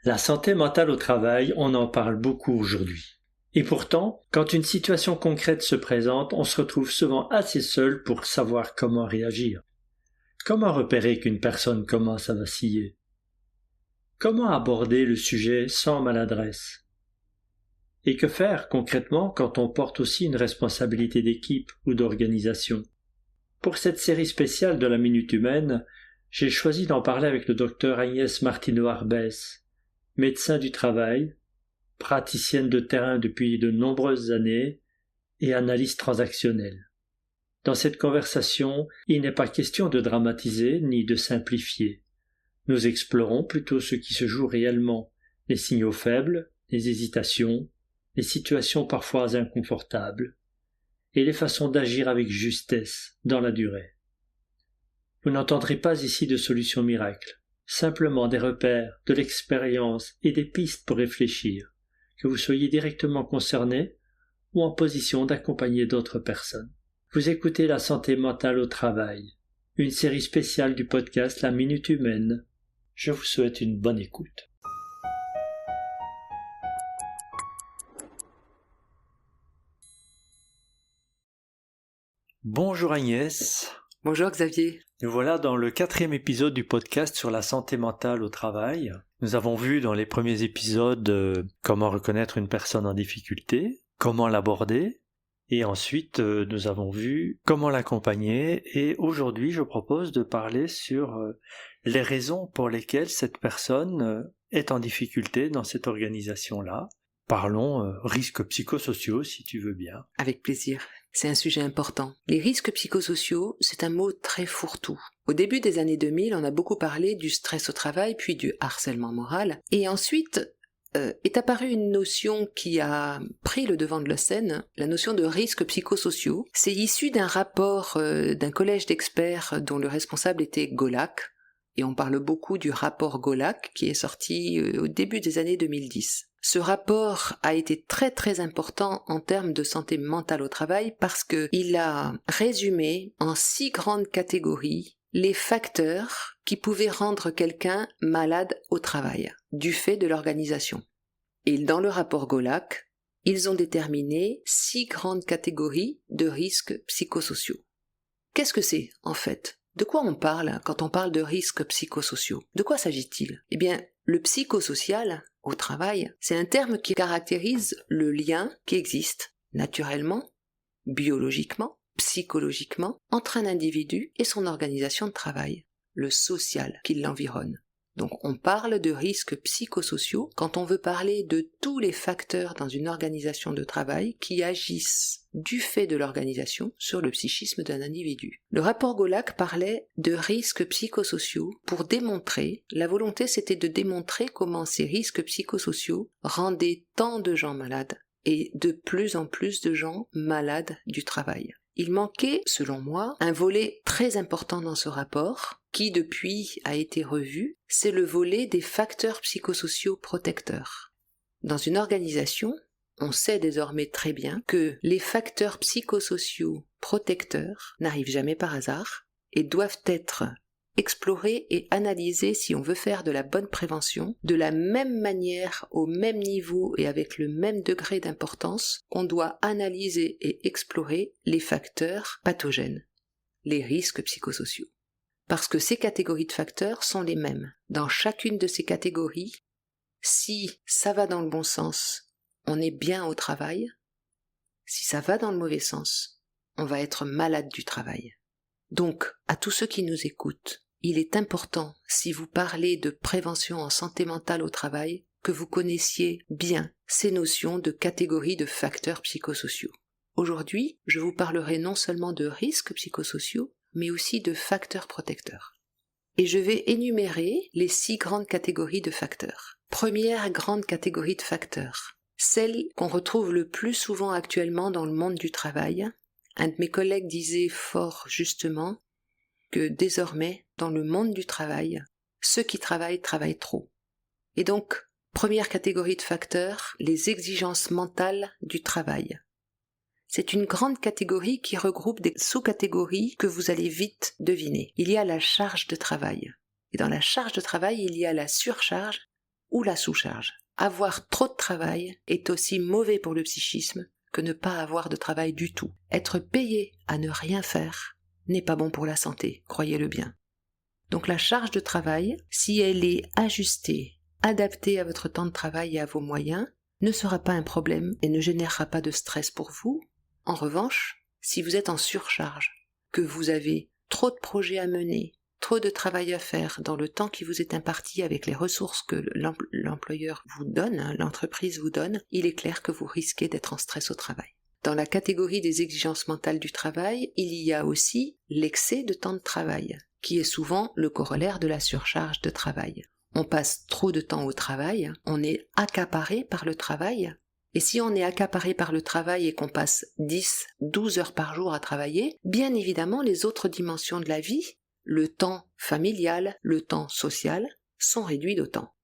La santé mentale au travail, on en parle beaucoup aujourd'hui. Et pourtant, quand une situation concrète se présente, on se retrouve souvent assez seul pour savoir comment réagir. Comment repérer qu'une personne commence à vaciller? Comment aborder le sujet sans maladresse? Et que faire concrètement quand on porte aussi une responsabilité d'équipe ou d'organisation? Pour cette série spéciale de la Minute Humaine, j'ai choisi d'en parler avec le docteur Agnès Martineau-Arbès, médecin du travail, praticienne de terrain depuis de nombreuses années et analyste transactionnelle. Dans cette conversation, il n'est pas question de dramatiser ni de simplifier. Nous explorons plutôt ce qui se joue réellement, les signaux faibles, les hésitations, les situations parfois inconfortables, et les façons d'agir avec justesse dans la durée. Vous n'entendrez pas ici de solutions miracles, simplement des repères, de l'expérience et des pistes pour réfléchir, que vous soyez directement concerné ou en position d'accompagner d'autres personnes. Vous écoutez La santé mentale au travail, une série spéciale du podcast La Minute Humaine. Je vous souhaite une bonne écoute. Bonjour Agnès. Bonjour Xavier. Nous voilà dans le 4e épisode du podcast sur la santé mentale au travail. Nous avons vu dans les premiers épisodes comment reconnaître une personne en difficulté, comment l'aborder, et ensuite nous avons vu comment l'accompagner, et aujourd'hui je propose de parler sur les raisons pour lesquelles cette personne est en difficulté dans cette organisation-là. Parlons risques psychosociaux si tu veux bien. Avec plaisir. C'est un sujet important. Les risques psychosociaux, c'est un mot très fourre-tout. Au début des années 2000, on a beaucoup parlé du stress au travail, puis du harcèlement moral. Et ensuite est apparue une notion qui a pris le devant de la scène, la notion de risques psychosociaux. C'est issu d'un rapport d'un collège d'experts dont le responsable était Golac. Et on parle beaucoup du rapport Golac qui est sorti au début des années 2010. Ce rapport a été très très important en termes de santé mentale au travail parce qu'il a résumé en 6 grandes catégories les facteurs qui pouvaient rendre quelqu'un malade au travail, du fait de l'organisation. Et dans le rapport Golac, ils ont déterminé 6 grandes catégories de risques psychosociaux. Qu'est-ce que c'est en fait ? De quoi on parle quand on parle de risques psychosociaux ? De quoi s'agit-il ? Eh bien, le psychosocial, au travail, c'est un terme qui caractérise le lien qui existe, naturellement, biologiquement, psychologiquement, entre un individu et son organisation de travail, le social qui l'environne. Donc on parle de risques psychosociaux quand on veut parler de tous les facteurs dans une organisation de travail qui agissent du fait de l'organisation sur le psychisme d'un individu. Le rapport Golac parlait de risques psychosociaux pour démontrer, la volonté c'était de démontrer comment ces risques psychosociaux rendaient tant de gens malades et de plus en plus de gens malades du travail. Il manquait, selon moi, un volet très important dans ce rapport, qui depuis a été revu, c'est le volet des facteurs psychosociaux protecteurs. Dans une organisation, on sait désormais très bien que les facteurs psychosociaux protecteurs n'arrivent jamais par hasard et doivent être explorés et analysés si on veut faire de la bonne prévention, de la même manière, au même niveau et avec le même degré d'importance qu'on doit analyser et explorer les facteurs pathogènes, les risques psychosociaux. Parce que ces catégories de facteurs sont les mêmes. Dans chacune de ces catégories, si ça va dans le bon sens, on est bien au travail. Si ça va dans le mauvais sens, on va être malade du travail. Donc, à tous ceux qui nous écoutent, il est important, si vous parlez de prévention en santé mentale au travail, que vous connaissiez bien ces notions de catégories de facteurs psychosociaux. Aujourd'hui, je vous parlerai non seulement de risques psychosociaux, mais aussi de facteurs protecteurs. Et je vais énumérer les 6 grandes catégories de facteurs. Première grande catégorie de facteurs, celle qu'on retrouve le plus souvent actuellement dans le monde du travail. Un de mes collègues disait fort justement que désormais, dans le monde du travail, ceux qui travaillent trop. Et donc, première catégorie de facteurs, les exigences mentales du travail. C'est une grande catégorie qui regroupe des sous-catégories que vous allez vite deviner. Il y a la charge de travail. Et dans la charge de travail, il y a la surcharge ou la sous-charge. Avoir trop de travail est aussi mauvais pour le psychisme que ne pas avoir de travail du tout. Être payé à ne rien faire n'est pas bon pour la santé, croyez-le bien. Donc la charge de travail, si elle est ajustée, adaptée à votre temps de travail et à vos moyens, ne sera pas un problème et ne générera pas de stress pour vous. En revanche, si vous êtes en surcharge, que vous avez trop de projets à mener, trop de travail à faire dans le temps qui vous est imparti avec les ressources que l'employeur vous donne, l'entreprise vous donne, il est clair que vous risquez d'être en stress au travail. Dans la catégorie des exigences mentales du travail, il y a aussi l'excès de temps de travail, qui est souvent le corollaire de la surcharge de travail. On passe trop de temps au travail, on est accaparé par le travail, et si on est accaparé par le travail et qu'on passe 10, 12 heures par jour à travailler, bien évidemment les autres dimensions de la vie, le temps familial, le temps social, sont réduits d'autant.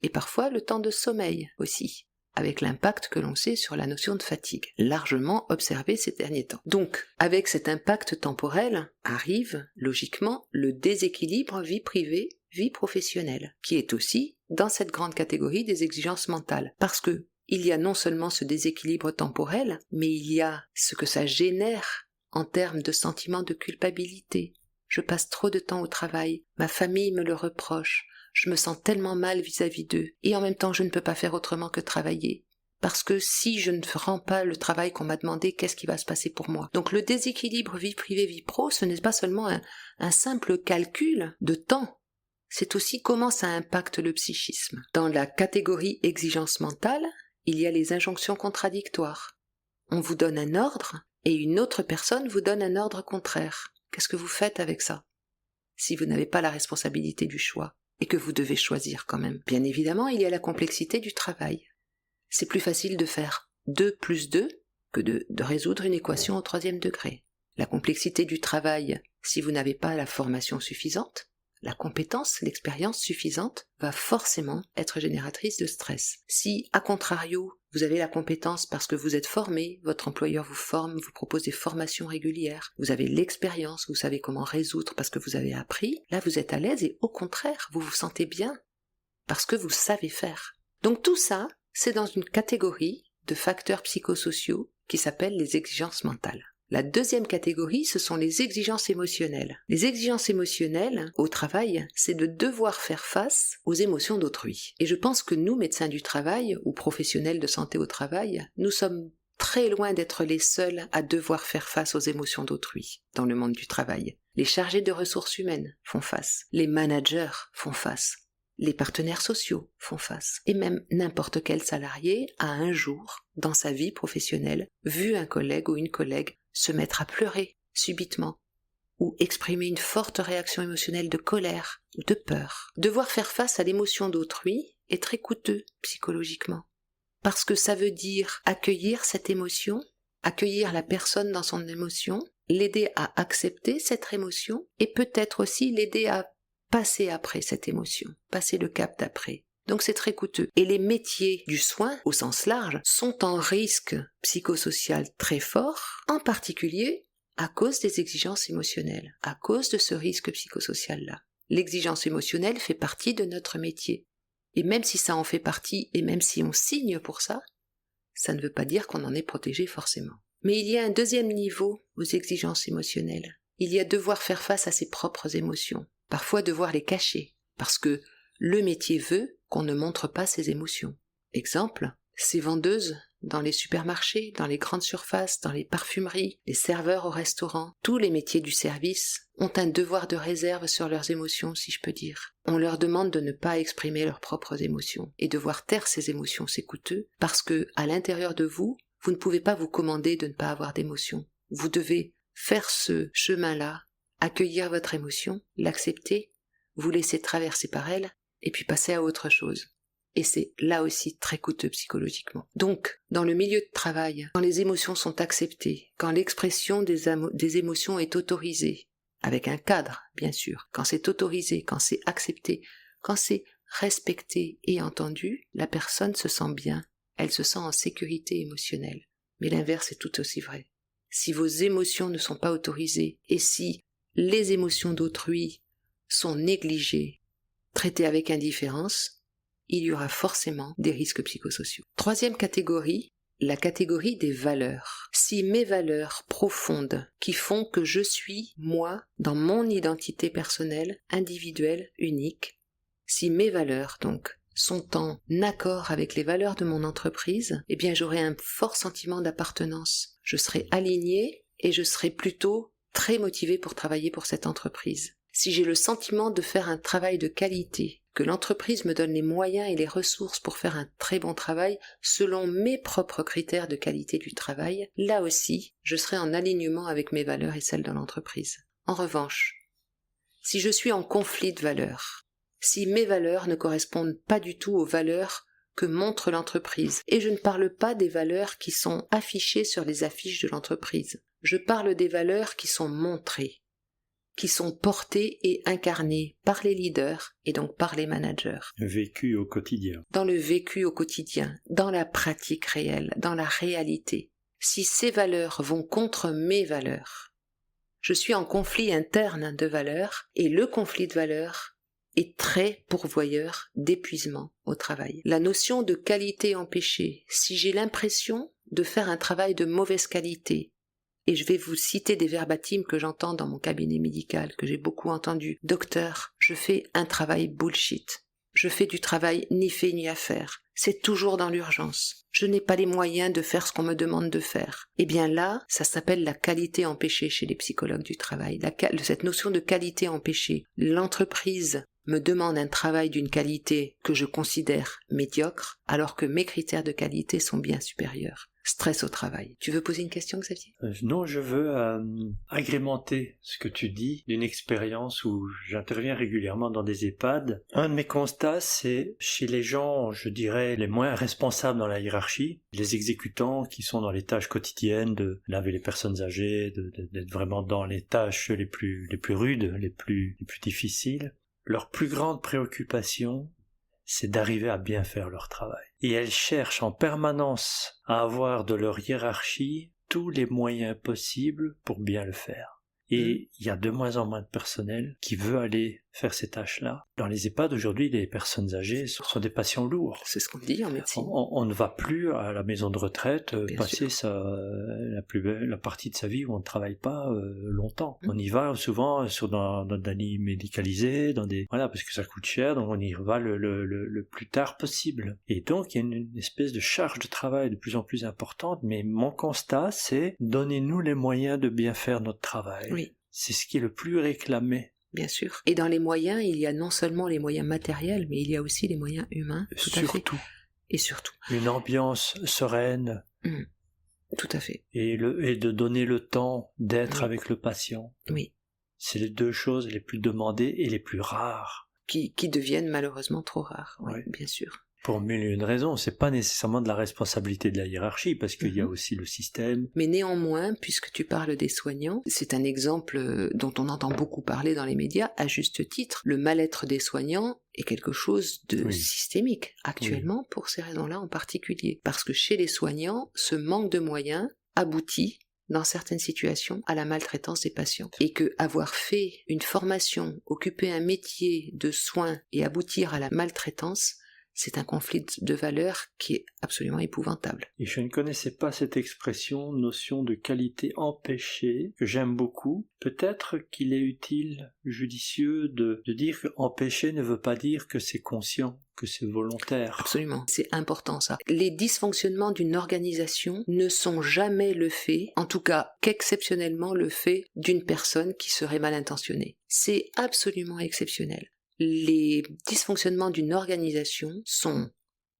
Et parfois le temps de sommeil aussi, avec l'impact que l'on sait sur la notion de fatigue, largement observé ces derniers temps. Donc, avec cet impact temporel, arrive, logiquement, le déséquilibre vie privée, vie professionnelle, qui est aussi dans cette grande catégorie des exigences mentales. Parce que il y a non seulement ce déséquilibre temporel, mais il y a ce que ça génère en termes de sentiment de culpabilité. Je passe trop de temps au travail, ma famille me le reproche, je me sens tellement mal vis-à-vis d'eux, et en même temps je ne peux pas faire autrement que travailler. Parce que si je ne rends pas le travail qu'on m'a demandé, qu'est-ce qui va se passer pour moi? Donc le déséquilibre vie privée, vie pro, ce n'est pas seulement un simple calcul de temps, c'est aussi comment ça impacte le psychisme. Dans la catégorie exigence mentale, il y a les injonctions contradictoires. On vous donne un ordre, et une autre personne vous donne un ordre contraire. Qu'est-ce que vous faites avec ça? Si vous n'avez pas la responsabilité du choix, et que vous devez choisir quand même. Bien évidemment, il y a la complexité du travail. C'est plus facile de faire 2 plus 2 que de résoudre une équation au 3e degré. La complexité du travail, si vous n'avez pas la formation suffisante, la compétence, l'expérience suffisante va forcément être génératrice de stress. Si, à contrario, vous avez la compétence parce que vous êtes formé, votre employeur vous forme, vous propose des formations régulières, vous avez l'expérience, vous savez comment résoudre parce que vous avez appris, là vous êtes à l'aise et au contraire, vous vous sentez bien parce que vous savez faire. Donc tout ça, c'est dans une catégorie de facteurs psychosociaux qui s'appelle les exigences mentales. La deuxième catégorie, ce sont les exigences émotionnelles. Les exigences émotionnelles, au travail, c'est de devoir faire face aux émotions d'autrui. Et je pense que nous, médecins du travail, ou professionnels de santé au travail, nous sommes très loin d'être les seuls à devoir faire face aux émotions d'autrui dans le monde du travail. Les chargés de ressources humaines font face, les managers font face, les partenaires sociaux font face, et même n'importe quel salarié a un jour, dans sa vie professionnelle, vu un collègue ou une collègue se mettre à pleurer subitement, ou exprimer une forte réaction émotionnelle de colère ou de peur. Devoir faire face à l'émotion d'autrui est très coûteux psychologiquement, parce que ça veut dire accueillir cette émotion, accueillir la personne dans son émotion, l'aider à accepter cette émotion, et peut-être aussi l'aider à passer après cette émotion, passer le cap d'après. Donc c'est très coûteux. Et les métiers du soin, au sens large, sont en risque psychosocial très fort, en particulier à cause des exigences émotionnelles, à cause de ce risque psychosocial-là. L'exigence émotionnelle fait partie de notre métier. Et même si ça en fait partie, et même si on signe pour ça, ça ne veut pas dire qu'on en est protégé forcément. Mais il y a un deuxième niveau aux exigences émotionnelles. Il y a devoir faire face à ses propres émotions, parfois devoir les cacher, parce que le métier veut qu'on ne montre pas ses émotions. Exemple, ces vendeuses dans les supermarchés, dans les grandes surfaces, dans les parfumeries, les serveurs au restaurant, tous les métiers du service ont un devoir de réserve sur leurs émotions, si je peux dire. On leur demande de ne pas exprimer leurs propres émotions. Et devoir taire ces émotions, c'est coûteux, parce que, à l'intérieur de vous, vous ne pouvez pas vous commander de ne pas avoir d'émotions. Vous devez faire ce chemin-là, accueillir votre émotion, l'accepter, vous laisser traverser par elle, et puis passer à autre chose. Et c'est là aussi très coûteux psychologiquement. Donc, dans le milieu de travail, quand les émotions sont acceptées, quand l'expression des émotions est autorisée, avec un cadre, bien sûr, quand c'est autorisé, quand c'est accepté, quand c'est respecté et entendu, la personne se sent bien, elle se sent en sécurité émotionnelle. Mais l'inverse est tout aussi vrai. Si vos émotions ne sont pas autorisées, et si les émotions d'autrui sont négligées, traitées avec indifférence, il y aura forcément des risques psychosociaux. Troisième catégorie, la catégorie des valeurs. Si mes valeurs profondes qui font que je suis, moi, dans mon identité personnelle, individuelle, unique, si mes valeurs, donc, sont en accord avec les valeurs de mon entreprise, eh bien j'aurai un fort sentiment d'appartenance. Je serai alignée et je serai plutôt très motivée pour travailler pour cette entreprise. Si j'ai le sentiment de faire un travail de qualité, que l'entreprise me donne les moyens et les ressources pour faire un très bon travail selon mes propres critères de qualité du travail, là aussi, je serai en alignement avec mes valeurs et celles de l'entreprise. En revanche, si je suis en conflit de valeurs, si mes valeurs ne correspondent pas du tout aux valeurs que montre l'entreprise, et je ne parle pas des valeurs qui sont affichées sur les affiches de l'entreprise, je parle des valeurs qui sont montrées, qui sont portées et incarnées par les leaders et donc par les managers. Vécu au quotidien. Dans le vécu au quotidien, dans la pratique réelle, dans la réalité. Si ces valeurs vont contre mes valeurs, je suis en conflit interne de valeurs et le conflit de valeurs est très pourvoyeur d'épuisement au travail. La notion de qualité empêchée, si j'ai l'impression de faire un travail de mauvaise qualité, et je vais vous citer des verbatims que j'entends dans mon cabinet médical, que j'ai beaucoup entendu. Docteur, je fais un travail bullshit. Je fais du travail ni fait ni à faire. C'est toujours dans l'urgence. Je n'ai pas les moyens de faire ce qu'on me demande de faire. Eh bien là, ça s'appelle la qualité empêchée chez les psychologues du travail. Cette notion de qualité empêchée. L'entreprise me demande un travail d'une qualité que je considère médiocre, alors que mes critères de qualité sont bien supérieurs. Stress au travail. Tu veux poser une question, Xavier ? Non, je veux agrémenter ce que tu dis d'une expérience où j'interviens régulièrement dans des EHPAD. Un de mes constats, c'est chez les gens, je dirais, les moins responsables dans la hiérarchie, les exécutants qui sont dans les tâches quotidiennes de laver les personnes âgées, d'être vraiment dans les tâches les plus rudes, les plus difficiles. Leur plus grande préoccupation, c'est d'arriver à bien faire leur travail. Et elles cherchent en permanence à avoir de leur hiérarchie tous les moyens possibles pour bien le faire. Et il y a de moins en moins de personnel qui veut aller faire ces tâches-là. Dans les EHPAD, aujourd'hui, les personnes âgées sont des patients lourds. C'est ce qu'on dit en médecine. On ne va plus à la maison de retraite passer la partie de sa vie où on ne travaille pas longtemps. On y va souvent dans des lits médicalisés, parce que ça coûte cher, donc on y va le plus tard possible. Et donc, il y a une espèce de charge de travail de plus en plus importante, mais mon constat, c'est donnez-nous les moyens de bien faire notre travail. Oui. C'est ce qui est le plus réclamé. Bien sûr. Et dans les moyens, il y a non seulement les moyens matériels, mais il y a aussi les moyens humains. Tout à fait. Et surtout. Une ambiance sereine. Tout à fait. Et de donner le temps d'être avec le patient. Oui. C'est les deux choses les plus demandées et les plus rares. Qui deviennent malheureusement trop rares. Oui, bien sûr. Pour mille et une raisons, c'est pas nécessairement de la responsabilité de la hiérarchie, parce qu'il y a aussi le système. Mais néanmoins, puisque tu parles des soignants, c'est un exemple dont on entend beaucoup parler dans les médias, à juste titre. Le mal-être des soignants est quelque chose de systémique, actuellement, pour ces raisons-là en particulier. Parce que chez les soignants, ce manque de moyens aboutit, dans certaines situations, à la maltraitance des patients. Et que avoir fait une formation, occuper un métier de soins et aboutir à la maltraitance, c'est un conflit de valeurs qui est absolument épouvantable. Et je ne connaissais pas cette expression, notion de qualité empêchée, que j'aime beaucoup. Peut-être qu'il est utile, judicieux, de dire que empêcher ne veut pas dire que c'est conscient, que c'est volontaire. Absolument, c'est important ça. Les dysfonctionnements d'une organisation ne sont jamais le fait, en tout cas qu'exceptionnellement le fait d'une personne qui serait mal intentionnée. C'est absolument exceptionnel. Les dysfonctionnements d'une organisation sont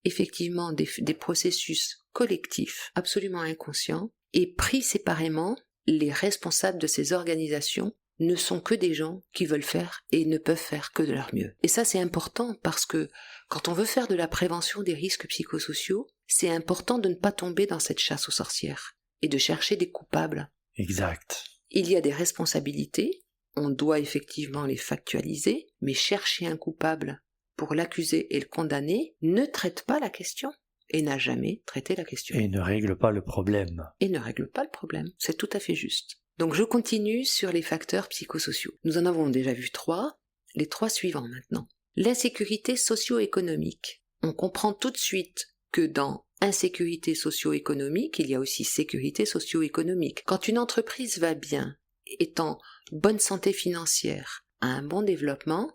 effectivement des processus collectifs absolument inconscients et pris séparément, les responsables de ces organisations ne sont que des gens qui veulent faire et ne peuvent faire que de leur mieux. Et ça c'est important parce que quand on veut faire de la prévention des risques psychosociaux, c'est important de ne pas tomber dans cette chasse aux sorcières et de chercher des coupables. Exact. Il y a des responsabilités. On doit effectivement les factualiser, mais chercher un coupable pour l'accuser et le condamner ne traite pas la question et n'a jamais traité la question. Et ne règle pas le problème. C'est tout à fait juste. Donc je continue sur les facteurs psychosociaux. Nous en avons déjà vu 3, les 3 suivants maintenant. L'insécurité socio-économique. on comprend tout de suite que dans insécurité socio-économique, il y a aussi sécurité socio-économique. Quand une entreprise va bien, est en bonne santé financière, a un bon développement,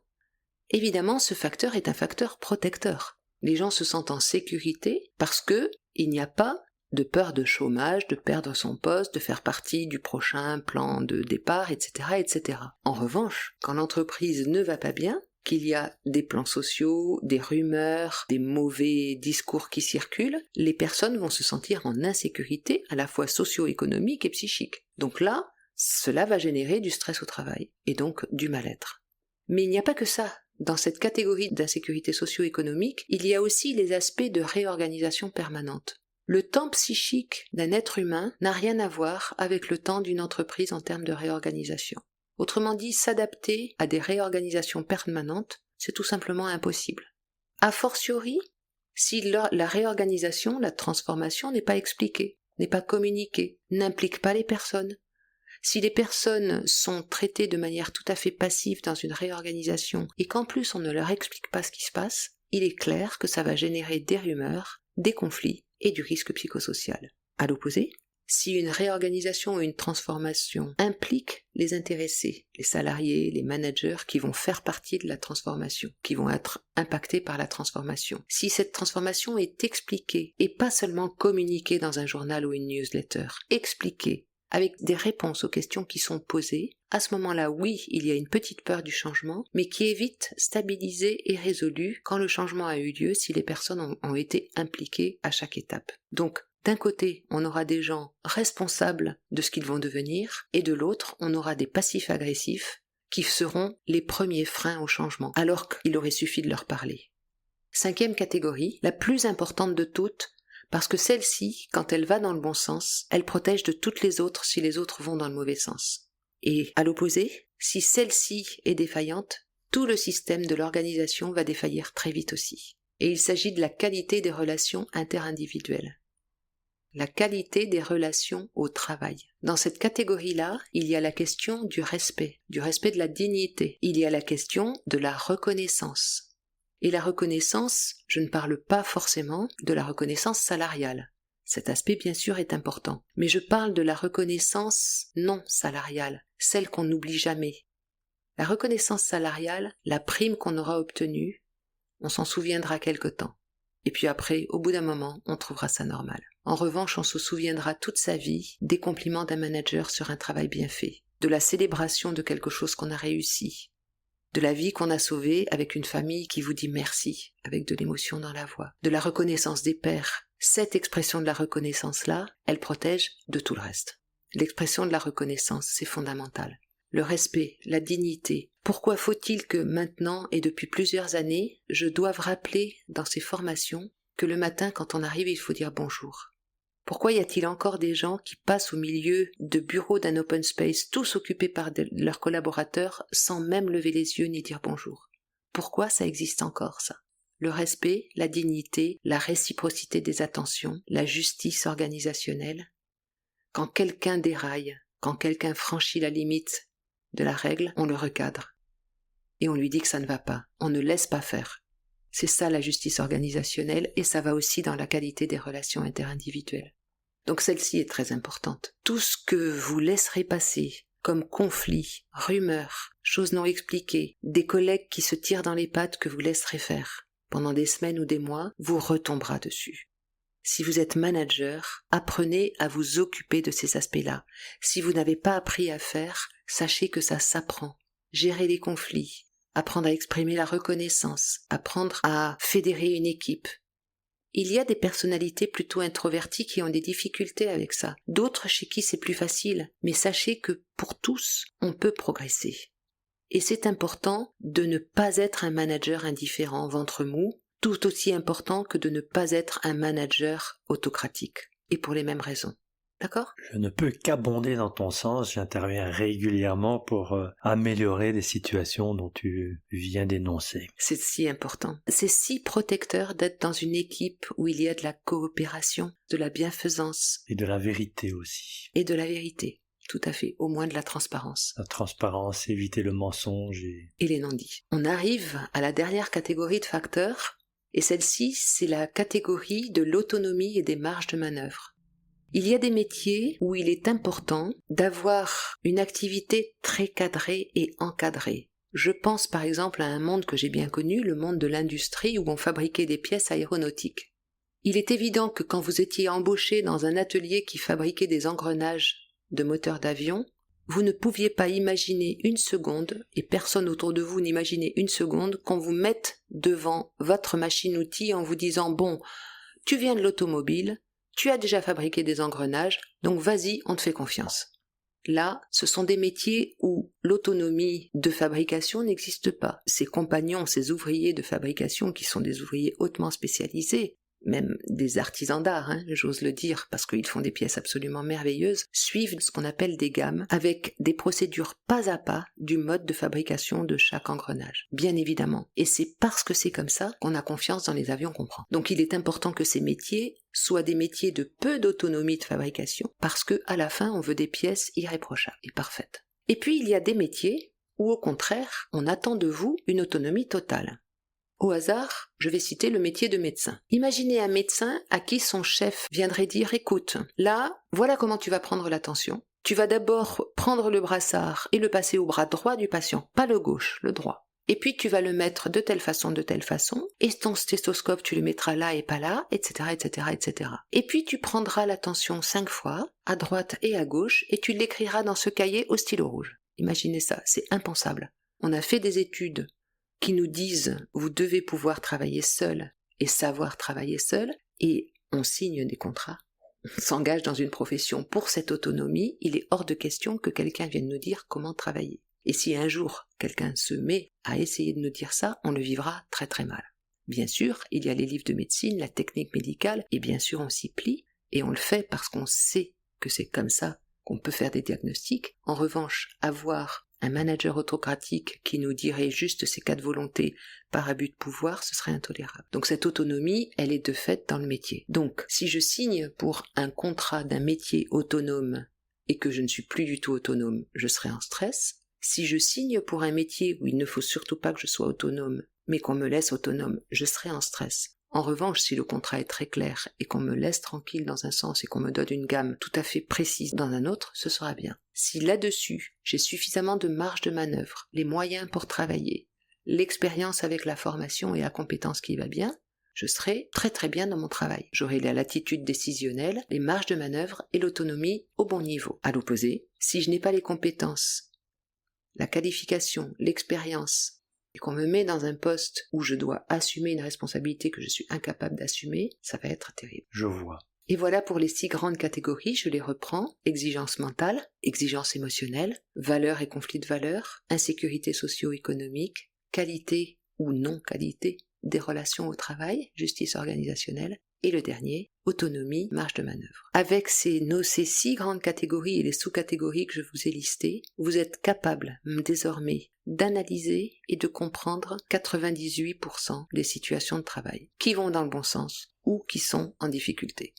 évidemment ce facteur est un facteur protecteur. Les gens se sentent en sécurité parce que il n'y a pas de peur de chômage, de perdre son poste, de faire partie du prochain plan de départ, etc., etc. En revanche, quand l'entreprise ne va pas bien, qu'il y a des plans sociaux, des rumeurs, des mauvais discours qui circulent, les personnes vont se sentir en insécurité à la fois socio-économique et psychique. Donc là, cela va générer du stress au travail et donc du mal-être. Mais il n'y a pas que ça. Dans cette catégorie d'insécurité socio-économique, il y a aussi les aspects de réorganisation permanente. Le temps psychique d'un être humain n'a rien à voir avec le temps d'une entreprise en termes de réorganisation. Autrement dit, s'adapter à des réorganisations permanentes, c'est tout simplement impossible. A fortiori, si la réorganisation, la transformation n'est pas expliquée, n'est pas communiquée, n'implique pas les personnes. Si les personnes sont traitées de manière tout à fait passive dans une réorganisation et qu'en plus on ne leur explique pas ce qui se passe, il est clair que ça va générer des rumeurs, des conflits et du risque psychosocial. À l'opposé, si une réorganisation ou une transformation implique les intéressés, les salariés, les managers qui vont faire partie de la transformation, qui vont être impactés par la transformation, si cette transformation est expliquée et pas seulement communiquée dans un journal ou une newsletter, expliquée avec des réponses aux questions qui sont posées, à ce moment-là, oui, il y a une petite peur du changement, mais qui est vite stabilisée et résolue quand le changement a eu lieu, si les personnes ont été impliquées à chaque étape. Donc, d'un côté, on aura des gens responsables de ce qu'ils vont devenir, et de l'autre, on aura des passifs agressifs qui seront les premiers freins au changement, alors qu'il aurait suffi de leur parler. 5e catégorie, la plus importante de toutes, parce que celle-ci, quand elle va dans le bon sens, elle protège de toutes les autres si les autres vont dans le mauvais sens. Et à l'opposé, si celle-ci est défaillante, tout le système de l'organisation va défaillir très vite aussi. Et il s'agit de la qualité des relations interindividuelles. La qualité des relations au travail. Dans cette catégorie-là, il y a la question du respect de la dignité. Il y a la question de la reconnaissance. Et la reconnaissance, je ne parle pas forcément de la reconnaissance salariale. Cet aspect, bien sûr, est important. Mais je parle de la reconnaissance non salariale, celle qu'on n'oublie jamais. La reconnaissance salariale, la prime qu'on aura obtenue, on s'en souviendra quelque temps. Et puis après, au bout d'un moment, on trouvera ça normal. En revanche, on se souviendra toute sa vie des compliments d'un manager sur un travail bien fait, de la célébration de quelque chose qu'on a réussi, de la vie qu'on a sauvée avec une famille qui vous dit merci, avec de l'émotion dans la voix, de la reconnaissance des pairs. Cette expression de la reconnaissance-là, elle protège de tout le reste. L'expression de la reconnaissance, c'est fondamental. Le respect, la dignité. Pourquoi faut-il que maintenant et depuis plusieurs années, je doive rappeler dans ces formations que le matin, quand on arrive, il faut dire bonjour? Pourquoi y a-t-il encore des gens qui passent au milieu de bureaux d'un open space, tous occupés par leurs collaborateurs, sans même lever les yeux ni dire bonjour? Pourquoi ça existe encore, ça? Le respect, la dignité, la réciprocité des attentions, la justice organisationnelle. Quand quelqu'un déraille, quand quelqu'un franchit la limite de la règle, on le recadre. Et on lui dit que ça ne va pas. On ne laisse pas faire. C'est ça la justice organisationnelle, et ça va aussi dans la qualité des relations interindividuelles. Donc celle-ci est très importante. Tout ce que vous laisserez passer comme conflits, rumeurs, choses non expliquées, des collègues qui se tirent dans les pattes que vous laisserez faire pendant des semaines ou des mois, vous retombera dessus. Si vous êtes manager, apprenez à vous occuper de ces aspects-là. Si vous n'avez pas appris à faire, sachez que ça s'apprend. Gérer les conflits, apprendre à exprimer la reconnaissance, apprendre à fédérer une équipe. Il y a des personnalités plutôt introverties qui ont des difficultés avec ça, d'autres chez qui c'est plus facile, mais sachez que pour tous, on peut progresser. Et c'est important de ne pas être un manager indifférent, ventre mou, tout aussi important que de ne pas être un manager autocratique, et pour les mêmes raisons. D'accord ? Je ne peux qu'abonder dans ton sens, j'interviens régulièrement pour améliorer des situations dont tu viens d'énoncer. C'est si important. C'est si protecteur d'être dans une équipe où il y a de la coopération, de la bienfaisance. Et de la vérité aussi. Et de la vérité, tout à fait, au moins de la transparence. La transparence, éviter le mensonge et les non-dits. On arrive à la dernière catégorie de facteurs, Et celle-ci, c'est la catégorie de l'autonomie et des marges de manœuvre. Il y a des métiers où il est important d'avoir une activité très cadrée et encadrée. Je pense par exemple à un monde que j'ai bien connu, le monde de l'industrie où on fabriquait des pièces aéronautiques. Il est évident que quand vous étiez embauché dans un atelier qui fabriquait des engrenages de moteurs d'avion, vous ne pouviez pas imaginer une seconde, et personne autour de vous n'imaginait une seconde, qu'on vous mette devant votre machine-outil en vous disant « Bon, tu viens de l'automobile, tu as déjà fabriqué des engrenages, donc vas-y, on te fait confiance. » Là, ce sont des métiers où l'autonomie de fabrication n'existe pas. Ces compagnons, ces ouvriers de fabrication qui sont des ouvriers hautement spécialisés, même des artisans d'art, j'ose le dire, parce qu'ils font des pièces absolument merveilleuses, suivent ce qu'on appelle des gammes, avec des procédures pas à pas du mode de fabrication de chaque engrenage. Bien évidemment. Et c'est parce que c'est comme ça qu'on a confiance dans les avions qu'on prend. Donc il est important que ces métiers soient des métiers de peu d'autonomie de fabrication, parce que à la fin, on veut des pièces irréprochables et parfaites. Et puis il y a des métiers où, au contraire, on attend de vous une autonomie totale. Au hasard, je vais citer le métier de médecin. Imaginez un médecin à qui son chef viendrait dire « Écoute, là, voilà comment tu vas prendre la tension. Tu vas d'abord prendre le brassard et le passer au bras droit du patient, pas le gauche, le droit. Et puis tu vas le mettre de telle façon, et ton stéthoscope tu le mettras là et pas là, etc., etc., etc. Et puis tu prendras la tension 5 fois, à droite et à gauche, et tu l'écriras dans ce cahier au stylo rouge. » Imaginez ça, c'est impensable. On a fait des études qui nous disent « vous devez pouvoir travailler seul et savoir travailler seul » et on signe des contrats, on s'engage dans une profession pour cette autonomie, il est hors de question que quelqu'un vienne nous dire comment travailler. Et si un jour quelqu'un se met à essayer de nous dire ça, on le vivra très très mal. Bien sûr, il y a les livres de médecine, la technique médicale, et bien sûr on s'y plie, et on le fait parce qu'on sait que c'est comme ça qu'on peut faire des diagnostics. En revanche, avoir un manager autocratique qui nous dirait juste ses 4 volontés par abus de pouvoir, ce serait intolérable. Donc cette autonomie, elle est de fait dans le métier. Donc si je signe pour un contrat d'un métier autonome et que je ne suis plus du tout autonome, je serai en stress. Si je signe pour un métier où il ne faut surtout pas que je sois autonome, mais qu'on me laisse autonome, je serai en stress. En revanche, si le contrat est très clair et qu'on me laisse tranquille dans un sens et qu'on me donne une gamme tout à fait précise dans un autre, ce sera bien. Si là-dessus, j'ai suffisamment de marge de manœuvre, les moyens pour travailler, l'expérience avec la formation et la compétence qui va bien, je serai très très bien dans mon travail. J'aurai la latitude décisionnelle, les marges de manœuvre et l'autonomie au bon niveau. À l'opposé, si je n'ai pas les compétences, la qualification, l'expérience, et qu'on me met dans un poste où je dois assumer une responsabilité que je suis incapable d'assumer, ça va être terrible. Je vois. Et voilà pour les 6 grandes catégories, je les reprends. Exigence mentale, exigence émotionnelle, valeurs et conflits de valeurs, insécurité socio-économique, qualité ou non-qualité des relations au travail, justice organisationnelle, et le dernier, autonomie, marge de manœuvre. Avec ces 6 grandes catégories et les sous-catégories que je vous ai listées, vous êtes capable désormais d'analyser et de comprendre 98% des situations de travail, qui vont dans le bon sens ou qui sont en difficulté.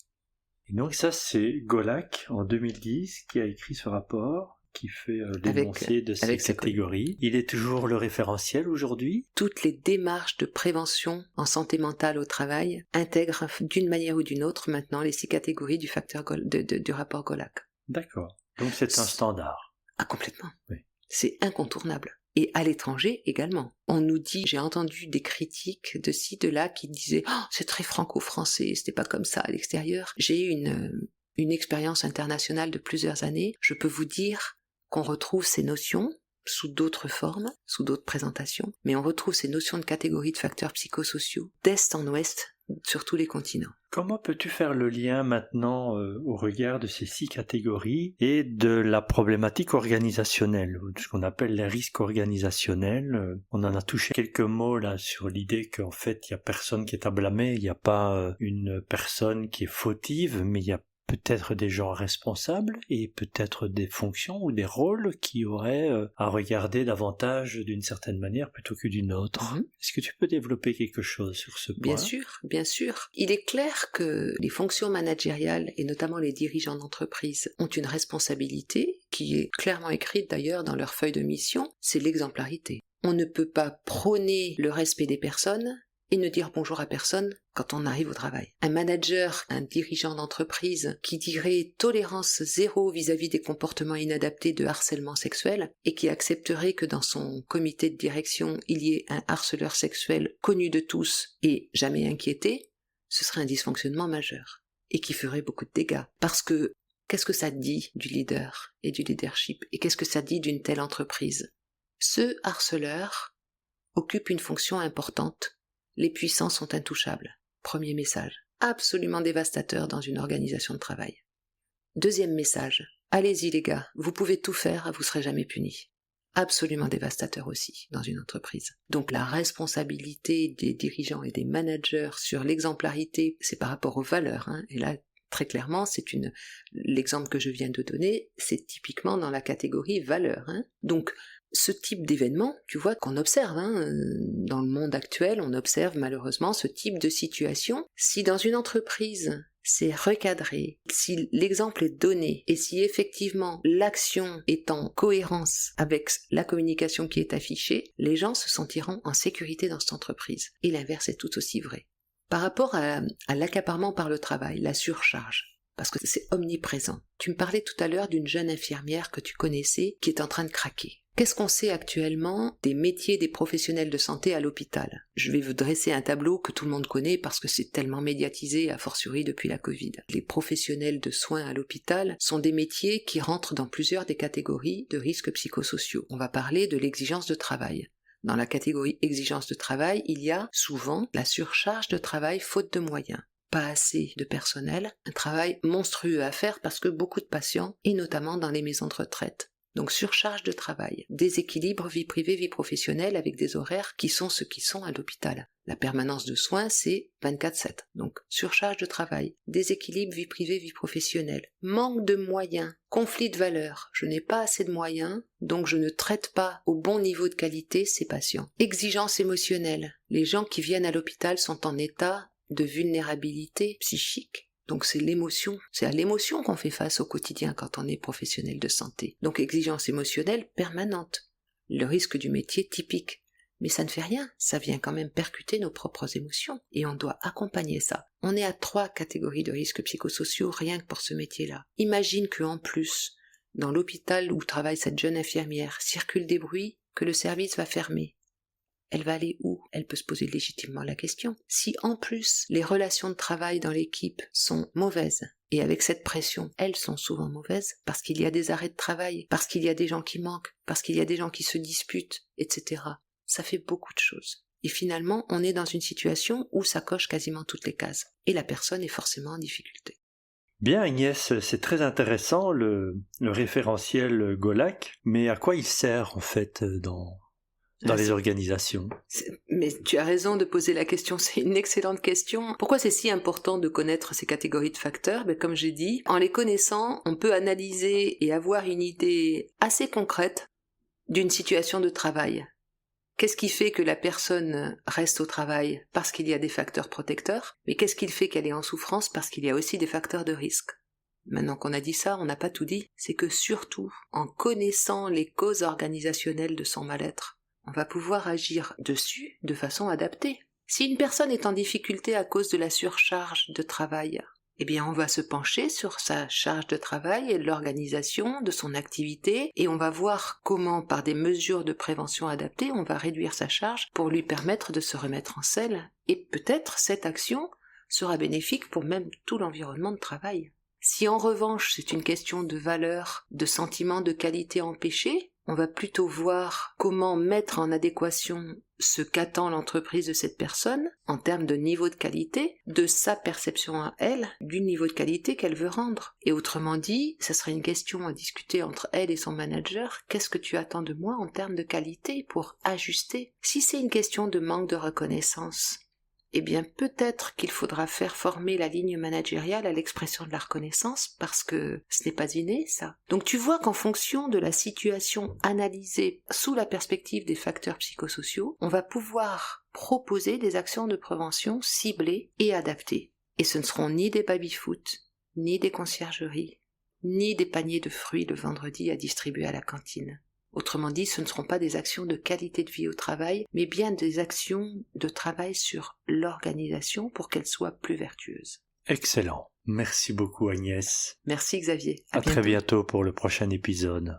Et donc ça, c'est Golac, en 2010, qui a écrit ce rapport, qui fait l'énoncé de ces catégories. Il est toujours le référentiel aujourd'hui. Toutes les démarches de prévention en santé mentale au travail intègrent d'une manière ou d'une autre maintenant les 6 catégories du facteur du rapport Golac. D'accord. Donc c'est un standard. Ah, complètement. Oui. C'est incontournable. Et à l'étranger également. On nous dit, j'ai entendu des critiques de ci, de là qui disaient « Oh, c'est très franco-français, c'était pas comme ça à l'extérieur ». J'ai eu une expérience internationale de plusieurs années. Je peux vous dire qu'on retrouve ces notions sous d'autres formes, sous d'autres présentations, mais on retrouve ces notions de catégories de facteurs psychosociaux d'est en ouest sur tous les continents. Comment peux-tu faire le lien maintenant au regard de ces 6 catégories et de la problématique organisationnelle, ce qu'on appelle les risques organisationnels? On en a touché quelques mots là sur l'idée qu'en fait il n'y a personne qui est à blâmer, il n'y a pas une personne qui est fautive, mais il y a peut-être des gens responsables et peut-être des fonctions ou des rôles qui auraient à regarder davantage d'une certaine manière plutôt que d'une autre. Est-ce que tu peux développer quelque chose sur ce point? Bien sûr, bien sûr. Il est clair que les fonctions managériales et notamment les dirigeants d'entreprise ont une responsabilité qui est clairement écrite d'ailleurs dans leur feuille de mission, c'est l'exemplarité. On ne peut pas prôner le respect des personnes et ne dire bonjour à personne quand on arrive au travail. Un manager, un dirigeant d'entreprise qui dirait tolérance zéro vis-à-vis des comportements inadaptés de harcèlement sexuel et qui accepterait que dans son comité de direction il y ait un harceleur sexuel connu de tous et jamais inquiété, ce serait un dysfonctionnement majeur et qui ferait beaucoup de dégâts. Parce que qu'est-ce que ça dit du leader et du leadership et qu'est-ce que ça dit d'une telle entreprise? Ce harceleur occupe une fonction importante. Les puissants sont intouchables. Premier message. Absolument dévastateur dans une organisation de travail. Deuxième message. Allez-y les gars, vous pouvez tout faire, vous serez jamais punis. Absolument dévastateur aussi dans une entreprise. Donc la responsabilité des dirigeants et des managers sur l'exemplarité, c'est par rapport aux valeurs, et là, très clairement, l'exemple que je viens de donner, c'est typiquement dans la catégorie valeurs. Donc, ce type d'événement, tu vois, qu'on observe, dans le monde actuel, on observe malheureusement ce type de situation. Si dans une entreprise, c'est recadré, si l'exemple est donné, et si effectivement l'action est en cohérence avec la communication qui est affichée, les gens se sentiront en sécurité dans cette entreprise. Et l'inverse est tout aussi vrai. Par rapport à l'accaparement par le travail, la surcharge, parce que c'est omniprésent. Tu me parlais tout à l'heure d'une jeune infirmière que tu connaissais qui est en train de craquer. Qu'est-ce qu'on sait actuellement des métiers des professionnels de santé à l'hôpital? Je vais vous dresser un tableau que tout le monde connaît parce que c'est tellement médiatisé, a fortiori depuis la Covid. Les professionnels de soins à l'hôpital sont des métiers qui rentrent dans plusieurs des catégories de risques psychosociaux. On va parler de l'exigence de travail. Dans la catégorie exigence de travail, il y a souvent la surcharge de travail faute de moyens. Pas assez de personnel, un travail monstrueux à faire parce que beaucoup de patients, et notamment dans les maisons de retraite. Donc surcharge de travail, déséquilibre vie privée, vie professionnelle avec des horaires qui sont ceux qui sont à l'hôpital. La permanence de soins, c'est 24/7. Donc surcharge de travail, déséquilibre vie privée, vie professionnelle, manque de moyens, conflit de valeurs. Je n'ai pas assez de moyens, donc je ne traite pas au bon niveau de qualité ces patients. Exigence émotionnelle. Les gens qui viennent à l'hôpital sont en état de vulnérabilité psychique. Donc c'est à l'émotion qu'on fait face au quotidien quand on est professionnel de santé. Donc exigence émotionnelle permanente. Le risque du métier typique. Mais ça ne fait rien, ça vient quand même percuter nos propres émotions. Et on doit accompagner ça. On est à 3 catégories de risques psychosociaux rien que pour ce métier-là. Imagine qu'en plus, dans l'hôpital où travaille cette jeune infirmière, circulent des bruits que le service va fermer. Elle va aller où? Elle peut se poser légitimement la question. Si en plus les relations de travail dans l'équipe sont mauvaises, et avec cette pression, elles sont souvent mauvaises, parce qu'il y a des arrêts de travail, parce qu'il y a des gens qui manquent, parce qu'il y a des gens qui se disputent, etc. Ça fait beaucoup de choses. Et finalement, on est dans une situation où ça coche quasiment toutes les cases. Et la personne est forcément en difficulté. Bien Agnès, c'est très intéressant le référentiel Golac, mais à quoi il sert en fait dans les organisations? Mais tu as raison de poser la question, c'est une excellente question. Pourquoi c'est si important de connaître ces catégories de facteurs? Comme j'ai dit, en les connaissant, on peut analyser et avoir une idée assez concrète d'une situation de travail. Qu'est-ce qui fait que la personne reste au travail? Parce qu'il y a des facteurs protecteurs, mais qu'est-ce qui fait qu'elle est en souffrance? Parce qu'il y a aussi des facteurs de risque. Maintenant qu'on a dit ça, on n'a pas tout dit, c'est que surtout, en connaissant les causes organisationnelles de son mal-être, on va pouvoir agir dessus de façon adaptée. Si une personne est en difficulté à cause de la surcharge de travail, eh bien on va se pencher sur sa charge de travail et l'organisation de son activité et on va voir comment, par des mesures de prévention adaptées, on va réduire sa charge pour lui permettre de se remettre en selle. Et peut-être cette action sera bénéfique pour même tout l'environnement de travail. Si en revanche c'est une question de valeur, de sentiment de qualité empêché, on va plutôt voir comment mettre en adéquation ce qu'attend l'entreprise de cette personne en termes de niveau de qualité, de sa perception à elle, du niveau de qualité qu'elle veut rendre. Et autrement dit, ça serait une question à discuter entre elle et son manager. Qu'est-ce que tu attends de moi en termes de qualité pour ajuster? Si c'est une question de manque de reconnaissance, eh bien peut-être qu'il faudra faire former la ligne managériale à l'expression de la reconnaissance parce que ce n'est pas inné ça. Donc tu vois qu'en fonction de la situation analysée sous la perspective des facteurs psychosociaux, on va pouvoir proposer des actions de prévention ciblées et adaptées. Et ce ne seront ni des baby-foot, ni des conciergeries, ni des paniers de fruits le vendredi à distribuer à la cantine. Autrement dit, ce ne seront pas des actions de qualité de vie au travail, mais bien des actions de travail sur l'organisation pour qu'elle soit plus vertueuse. Excellent. Merci beaucoup Agnès. Merci Xavier. À très bientôt pour le prochain épisode.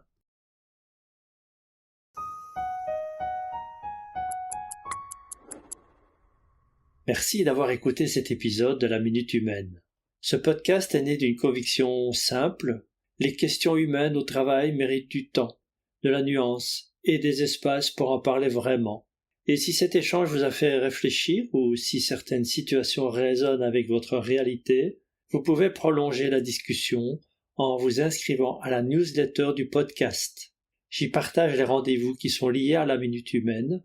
Merci d'avoir écouté cet épisode de la Minute Humaine. Ce podcast est né d'une conviction simple. Les questions humaines au travail méritent du temps, de la nuance et des espaces pour en parler vraiment. Et si cet échange vous a fait réfléchir ou si certaines situations résonnent avec votre réalité, vous pouvez prolonger la discussion en vous inscrivant à la newsletter du podcast. J'y partage les rendez-vous qui sont liés à la Minute Humaine,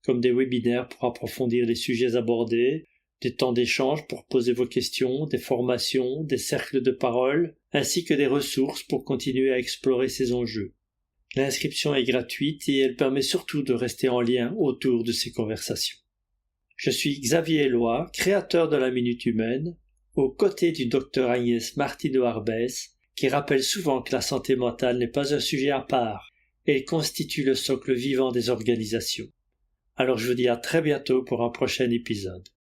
comme des webinaires pour approfondir les sujets abordés, des temps d'échange pour poser vos questions, des formations, des cercles de parole, ainsi que des ressources pour continuer à explorer ces enjeux. L'inscription est gratuite et elle permet surtout de rester en lien autour de ces conversations. Je suis Xavier Eloi, créateur de la Minute Humaine, aux côtés du Dr Agnès Martino-Arbès, qui rappelle souvent que la santé mentale n'est pas un sujet à part, elle constitue le socle vivant des organisations. Alors je vous dis à très bientôt pour un prochain épisode.